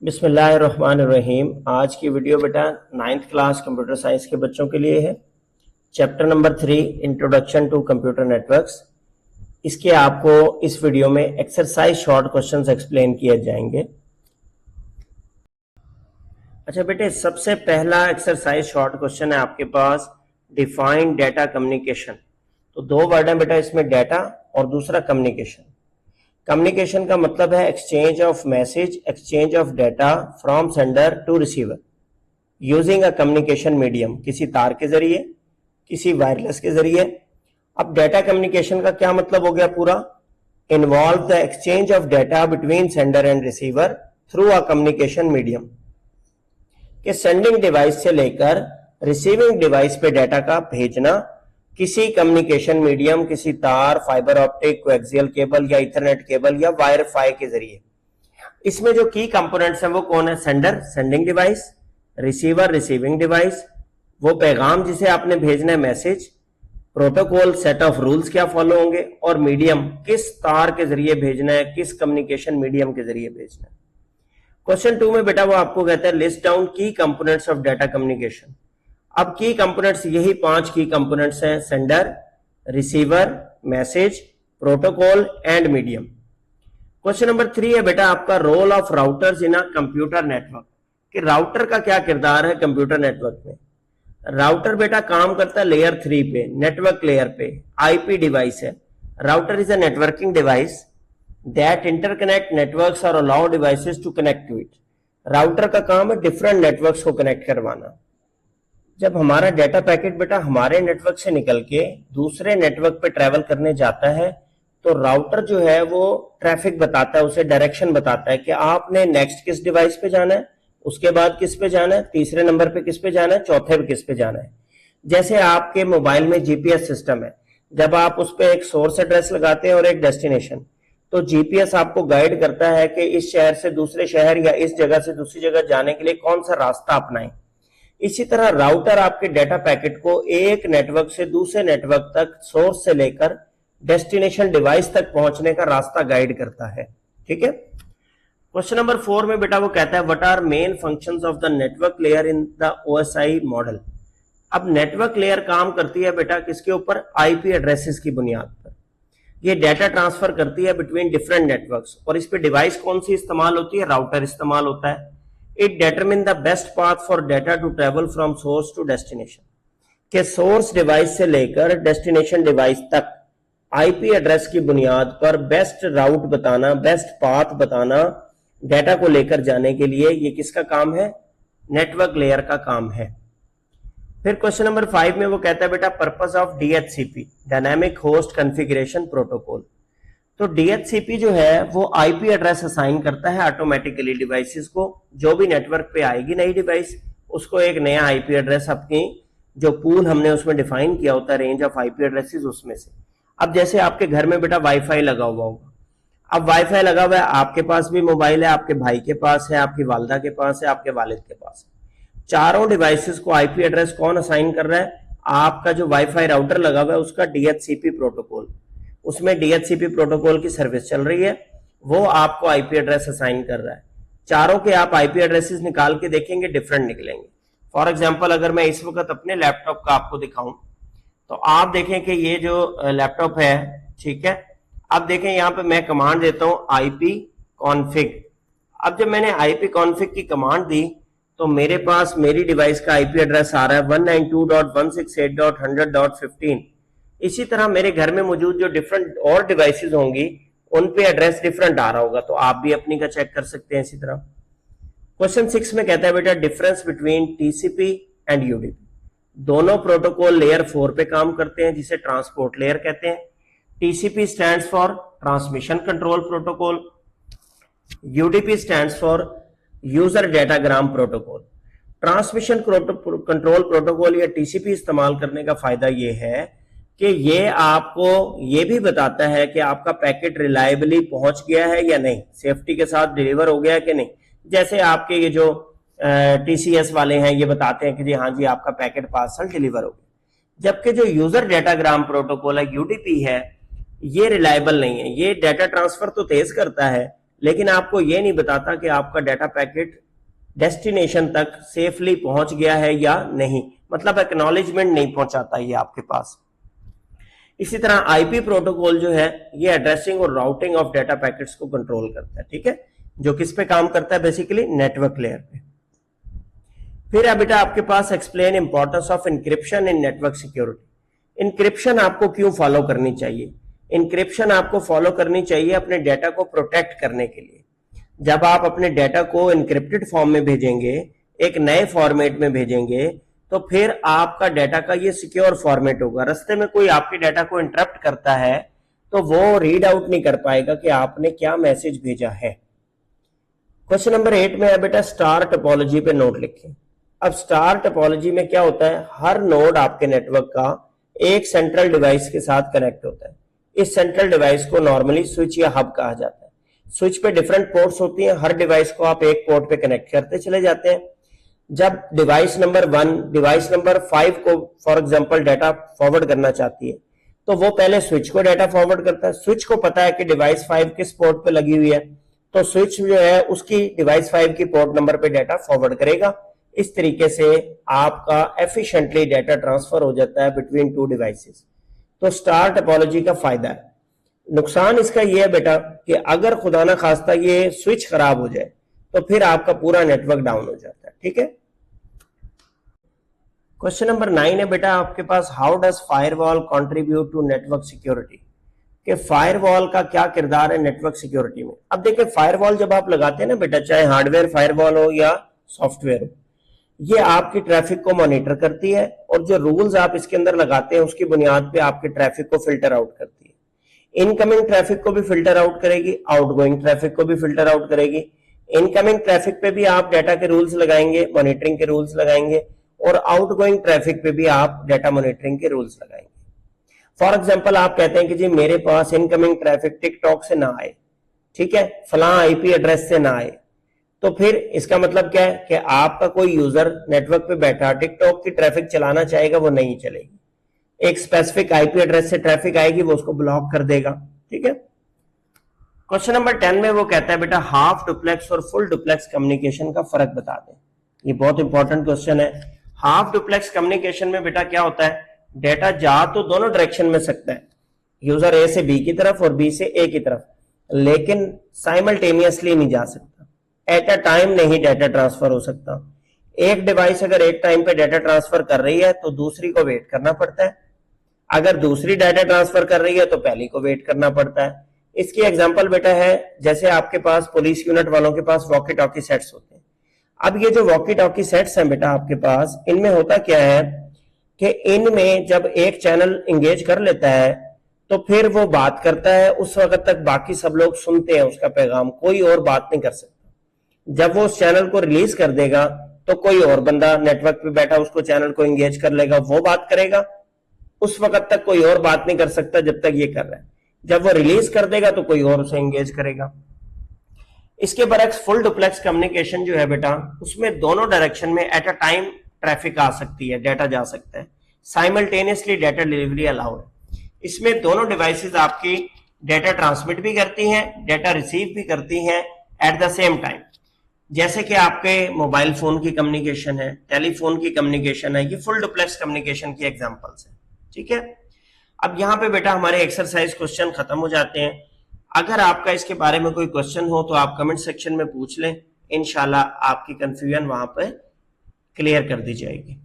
बिस्मिल्लाहिर्रहमानिर्रहीम। आज की वीडियो बेटा 9th क्लास कंप्यूटर साइंस के बच्चों के लिए है। Chapter number 3 introduction to computer networks. इसके आपको इस वीडियो में एक्सरसाइज शॉर्ट क्वेश्चंस एक्सप्लेन किए जाएंगे। अच्छा बेटे, सबसे पहला एक्सरसाइज शॉर्ट क्वेश्चन है आपके पास, डिफाइन डेटा कम्युनिकेशन। तो दो वर्ड है बेटा इसमें, डेटा और दूसरा कम्युनिकेशन। कम्युनिकेशन का मतलब है exchange of message, exchange of data from sender to receiver using a communication medium, किसी तार के जरिए, किसी वायरलेस के जरिए। अब डेटा कम्युनिकेशन का क्या मतलब हो गया पूरा? Involve the exchange of data between sender and receiver through a communication medium, कि सेंडिंग डिवाइस से लेकर रिसीविंग डिवाइस पे डेटा का भेजना किसी कम्युनिकेशन मीडियम, किसी तार, फाइबर ऑप्टिक, कोएक्सियल केबल या इथरनेट केबल या वायरफाई के जरिए। इसमें जो की कंपोनेंट्स हैं वो कौन है? Sender, sending device, receiver, receiving device, वो पैगाम जिसे आपने भेजना है, message, protocol, set of rules क्या फॉलो होंगे, और मीडियम, किस तार के जरिए भेजना है, किस कम्युनिकेशन मीडियम के जरिए भेजना है। क्वेश्चन 2 में बेटा वो आपको कहता है list down key components of data communication. अब की कंपोनेंट्स यही 5 की कंपोनेंट्स हैं, sender, receiver, message, protocol and medium. Question number 3 है बेटा आपका, role of routers in a computer network, कि राउटर का क्या किरदार है कंप्यूटर नेटवर्क में। राउटर बेटा काम करता है लेयर 3 पे, नेटवर्क लेयर पे, आईपी डिवाइस है। Router is a networking device that interconnect networks और allow devices to connect to it. Router का काम है डिफरेंट नेटवर्क्स को कनेक्ट करवाना। जब हमारा डेटा पैकेट बेटा हमारे नेटवर्क से निकल के दूसरे नेटवर्क पे ट्रेवल करने जाता है, तो राउटर जो है वो ट्रैफिक बताता है, उसे डायरेक्शन बताता है कि आपने नेक्स्ट किस डिवाइस पे जाना है, उसके बाद किस पे जाना है, तीसरे नंबर पे किस पे जाना है, चौथे पे किस पे जाना है। जैसे आपके मोबाइल में जीपीएस सिस्टम है, जब आप उस पर एक सोर्स एड्रेस लगाते हैं और एक डेस्टिनेशन, तो जीपीएस आपको गाइड करता है कि इस शहर से दूसरे शहर या इस जगह से दूसरी जगह जाने के लिए कौन सा रास्ता अपनाएं। इसी तरह राउटर आपके डेटा पैकेट को एक नेटवर्क से दूसरे नेटवर्क तक, सोर्स से लेकर डेस्टिनेशन डिवाइस तक पहुंचने का रास्ता गाइड करता है। ठीक है। क्वेश्चन नंबर 4 में बेटा वो कहता है what are main functions of the network layer in the OSI model. अब नेटवर्क लेयर काम करती है बेटा किसके ऊपर? आईपी एड्रेसेस की बुनियाद पर। ये डेटा ट्रांसफर करती है बिटवीन डिफरेंट नेटवर्क्स, और इस पे डिवाइस कौन सी इस्तेमाल होती है? राउटर इस्तेमाल होता है। It determine the best path for data to travel from source to destination, के सोर्स डिवाइस से लेकर डेस्टिनेशन डिवाइस तक आईपी एड्रेस की बुनियाद पर बेस्ट राउट बताना, बेस्ट पाथ बताना डेटा को लेकर जाने के लिए, ये किसका काम है? नेटवर्क लेयर का काम है। फिर क्वेश्चन नंबर 5 में वो कहता है बेटा purpose of DHCP, dynamic host configuration protocol. तो डीएचसीपी जो है वो आईपी एड्रेस असाइन करता है ऑटोमेटिकली डिवाइसेस को। जो भी नेटवर्क पे आएगी नई डिवाइस, उसको एक नया आईपी एड्रेस, अपनी जो पूल हमने उसमें डिफाइन किया होता है, रेंज ऑफ आईपी एड्रेसेस, उसमें से। अब जैसे आपके घर में बेटा वाईफाई लगा हुआ होगा, अब वाईफाई लगा हुआ है, आपके पास भी मोबाइल है, आपके भाई के पास है, आपकी वालदा के पास है, आपके वालिद के पास है। चारों डिवाइसेस को आईपी एड्रेस कौन असाइन कर रहा है? आपका जो वाईफाई राउटर लगा हुआ है उसका डीएचसीपी प्रोटोकॉल, उसमें डीएचसीपी प्रोटोकॉल की सर्विस चल रही है, वो आपको आईपी एड्रेस असाइन कर रहा है। चारों के आप आईपी एड्रेसेस निकाल के देखेंगे, डिफरेंट निकलेंगे। फॉर एग्जांपल अगर मैं इस वक्त अपने लैपटॉप का आपको दिखाऊं, तो आप देखें कि ये जो लैपटॉप है, ठीक है, अब देखें यहाँ पे मैं कमांड देता हूं आईपी कॉन्फिग। अब जब मैंने आईपी कॉन्फिग की कमांड दी, तो मेरे पास मेरी डिवाइस का आईपी एड्रेस आ रहा है 192.168.100.15। इसी तरह मेरे घर में मौजूद जो डिफरेंट और डिवाइसेस होंगी उन पे एड्रेस डिफरेंट आ रहा होगा, तो आप भी अपनी का चेक कर सकते हैं इसी तरह। क्वेश्चन 6 में कहता है बेटा difference between TCP and UDP. दोनों प्रोटोकॉल लेयर 4 पे काम करते हैं, जिसे ट्रांसपोर्ट लेयर कहते हैं। TCP stands for transmission control protocol, UDP stands for user datagram protocol. Transmission control protocol या टीसीपी इस्तेमाल करने का फायदा ये है कि ये आपको ये भी बताता है कि आपका पैकेट रिलायबली पहुंच गया है या नहीं, सेफ्टी के साथ डिलीवर हो गया है कि नहीं। जैसे आपके ये जो टीसीएस वाले हैं, ये बताते हैं कि जी हाँ जी आपका पैकेट पार्सल डिलीवर हो गया। जबकि जो यूजर डेटाग्राम प्रोटोकॉल है, यूडीपी है, ये रिलायबल नहीं है। ये डेटा ट्रांसफर तो तेज करता है, लेकिन आपको ये नहीं बताता कि आपका डाटा पैकेट डेस्टिनेशन तक सेफली पहुंच गया है या नहीं, मतलब एक्नॉलेजमेंट नहीं पहुंचाता ये आपके पास। इसी तरह आईपी प्रोटोकॉल जो है ये एड्रेसिंग और राउटिंग ऑफ डाटा पैकेट्स को कंट्रोल करता है, ठीक है, जो किस पे काम करता है, बेसिकली नेटवर्क लेयर पे। फिर है बेटा आपके पास explain importance of encryption in network security. Encryption आपको क्यों फॉलो करनी चाहिए? इंक्रिप्शन आपको फॉलो करनी चाहिए अपने डाटा को प्रोटेक्ट करने के लिए। जब आप अपने डाटा को इंक्रिप्टेड फॉर्म में भेजेंगे, एक नए फॉर्मेट में भेजेंगे, तो फिर आपका डाटा का ये सिक्योर फॉर्मेट होगा। रास्ते में कोई आपके डाटा को इंटरप्ट करता है तो वो रीड आउट नहीं कर पाएगा कि आपने क्या मैसेज भेजा है। क्वेश्चन नंबर 8 में है बेटा स्टार टोपोलॉजी पे नोट लिखें। अब स्टार टोपोलॉजी में क्या होता है, हर नोड आपके नेटवर्क का एक सेंट्रल डिवाइस के साथ कनेक्ट होता है। इस सेंट्रल डिवाइस को नॉर्मली स्विच या हब कहा जाता है। स्विच पे डिफरेंट पोर्ट्स होती हैं, हर डिवाइस को आप एक पोर्ट पे कनेक्ट करते चले जाते हैं। जब डिवाइस नंबर 1 डिवाइस नंबर 5 को फॉर एग्जांपल डाटा फॉरवर्ड करना चाहती है, तो वो पहले स्विच को डाटा फॉरवर्ड करता है। स्विच को पता है कि डिवाइस 5 किस पोर्ट पे लगी हुई है, तो स्विच जो है उसकी डिवाइस 5 की पोर्ट नंबर पे डाटा फॉरवर्ड करेगा। इस तरीके से आपका एफिशिएंटली डाटा ट्रांसफर हो जाता है बिटवीन टू डिवाइसेस। तो स्टार टोपोलॉजी का फायदा है। नुकसान इसका यह है बेटा कि अगर खुदा ना खास्ता ये स्विच खराब हो जाए तो फिर आपका पूरा नेटवर्क डाउन हो जाता है, ठीक है। क्वेश्चन नंबर 9 है बेटा आपके पास, how does firewall contribute to network security, कि फायरवॉल का क्या किरदार है नेटवर्क सिक्योरिटी में। अब देखिए फायरवॉल जब आप लगाते हैं ना बेटा, चाहे हार्डवेयर फायरवॉल हो या सॉफ्टवेयर हो, ये आपकी ट्रैफिक को मॉनिटर करती है और जो रूल्स आप इसके अंदर लगाते हैं उसकी बुनियाद पे आपके ट्रैफिक को फिल्टर आउट करती है। इनकमिंग ट्रैफिक को भी फिल्टर आउट करेगी, आउटगोइंग ट्रैफिक को भी फिल्टर आउट करेगी। इनकमिंग ट्रैफिक पे भी आप डाटा के रूल्स लगाएंगे, मॉनिटरिंग के रूल्स लगाएंगे, और आउटगोइंग ट्रैफिक पे भी आप डाटा मॉनिटरिंग के रूल्स लगाएंगे। फॉर एग्जाम्पल आप कहते हैं कि जी मेरे पास इनकमिंग ट्रैफिक टिकटॉक से ना आए, ठीक है, फलां आईपी एड्रेस से ना आए, तो फिर इसका मतलब क्या है कि आपका कोई यूजर नेटवर्क पे बैठा टिकटॉक की ट्रैफिक चलाना चाहेगा, वो नहीं चलेगी। एक स्पेसिफिक आईपी एड्रेस से ट्रैफिक आएगी, वो उसको ब्लॉक कर देगा, ठीक है। क्वेश्चन नंबर 10 में वो कहता है बेटा हाफ डुप्लेक्स और फुल डुप्लेक्स कम्युनिकेशन का फर्क बता दें। ये बहुत इंपॉर्टेंट क्वेश्चन है। हाफ डुप्लेक्स कम्युनिकेशन में बेटा क्या होता है, डेटा जा तो दोनों डायरेक्शन में सकता है, यूजर ए से बी की तरफ और बी से ए की तरफ, लेकिन साइमल्टेनियसली नहीं जा सकता। एट अ टाइम नहीं डाटा ट्रांसफर हो सकता। एक डिवाइस अगर एक टाइम पे डाटा ट्रांसफर कर रही है तो दूसरी को वेट करना पड़ता है, अगर दूसरी डाटा ट्रांसफर कर रही है तो पहली को वेट करना पड़ता है। इसकी एग्जांपल बेटा है जैसे आपके पास पुलिस यूनिट वालों के पास वॉकी टॉकी सेट्स होते हैं। अब ये जो वॉकी टॉकी सेट्स हैं बेटा आपके पास, इनमें होता क्या है कि इनमें जब एक चैनल एंगेज कर लेता है तो फिर वो बात करता है, उस वक्त तक बाकी सब लोग सुनते हैं उसका पैगाम, कोई और बात नहीं कर सकता। जब वो उस चैनल को रिलीज कर देगा तो कोई और बंदा नेटवर्क पे बैठा उसको चैनल को एंगेज कर लेगा, वो बात करेगा, उस वक्त तक कोई और बात नहीं कर सकता जब तक ये कर रहा है। जब वो रिलीज कर देगा तो कोई और उसे एंगेज करेगा। इसके बरक्स फुल डुप्लेक्स कम्युनिकेशन जो है बेटा, उसमें दोनों डायरेक्शन में एट अ टाइम ट्रैफिक आ सकती है, डाटा जा सकता है, साइमल्टेनियसली डाटा डिलीवरी अलाउ है। इसमें दोनों डिवाइसेस आपकी डाटा ट्रांसमिट भी करती हैं, डाटा रिसीव भी करती हैं एट द सेम टाइम। जैसे कि आपके मोबाइल फोन की कम्युनिकेशन है, टेलीफोन की कम्युनिकेशन है, ये फुल डुप्लेक्स कम्युनिकेशन की एग्जांपल्स है, ठीक है। अब यहाँ पे बेटा हमारे एक्सरसाइज क्वेश्चन खत्म हो जाते हैं। अगर आपका इसके बारे में कोई क्वेश्चन हो तो आप कमेंट सेक्शन में पूछ लें, इंशाल्लाह आपकी कंफ्यूजन वहां पर क्लियर कर दी जाएगी।